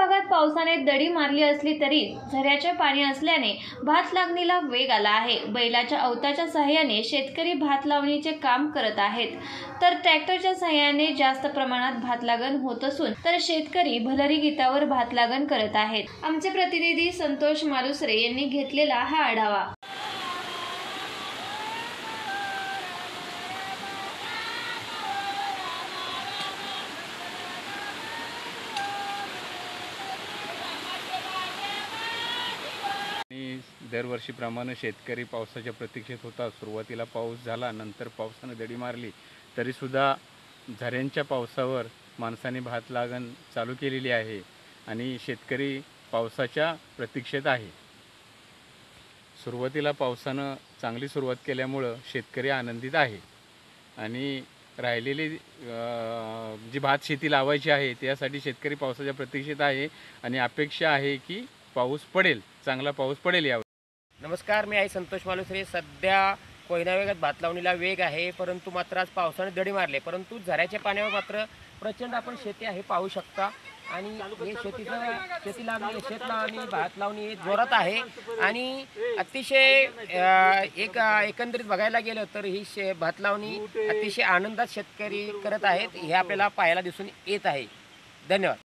भागात पावसाने दडी मारली असली तरी झऱ्याचे पाणी असल्याने भात लागणीला वेग आला आहे। बैलाच्या अवताच्या सहाय्याने शेतकरी भात लावणीचे काम करत आहेत, तर ट्रॅक्टरच्या सहाय्याने जास्त प्रमाणात भात लागण होत असून तर शेतकरी भलरी गीतावर भात लागण करत आहेत। आमचे प्रतिनिधी संतोष मालुसरे यांनी घेतलेला हा आढावा। दरवर्षीप्रमाणे शेतकरी पावसाच्या प्रतीक्षेत होता। सुरुवातीला पाऊस झाला, नंतर पावसाने दडी मारली, तरीसुद्धा झऱ्यांच्या पावसावर माणसाने भात लागण चालू केलेली आहे आणि शेतकरी पावसाच्या प्रतीक्षेत आहे। सुरुवातीला पावसानं चांगली सुरुवात केल्यामुळं शेतकरी आनंदित आहे आणि राहिलेली जी भात शेती लावायची आहे त्यासाठी शेतकरी पावसाच्या प्रतीक्षेत आहे आणि अपेक्षा आहे की पाऊस पडेल, चांगला पाऊस पडेल यावेळी। नमस्कार, मी आहे संतोष मालुसरे। सध्या कोयना वेगात भात लावणीला वेग आहे, परंतु मात्र आज पावसाने दडी मारले, परंतु झऱ्याच्या पाण्यावर मात्र प्रचंड आपण शेती आहे पाहू शकता आणि हे शेती लावणी, शेत लावणी, भात लावणी जोरात आहे आणि अतिशय एकंदरीत बघायला गेलं तर ही भात लावणी अतिशय आनंदात शेतकरी करत आहेत, हे आपल्याला पाहायला दिसून येत आहे। धन्यवाद।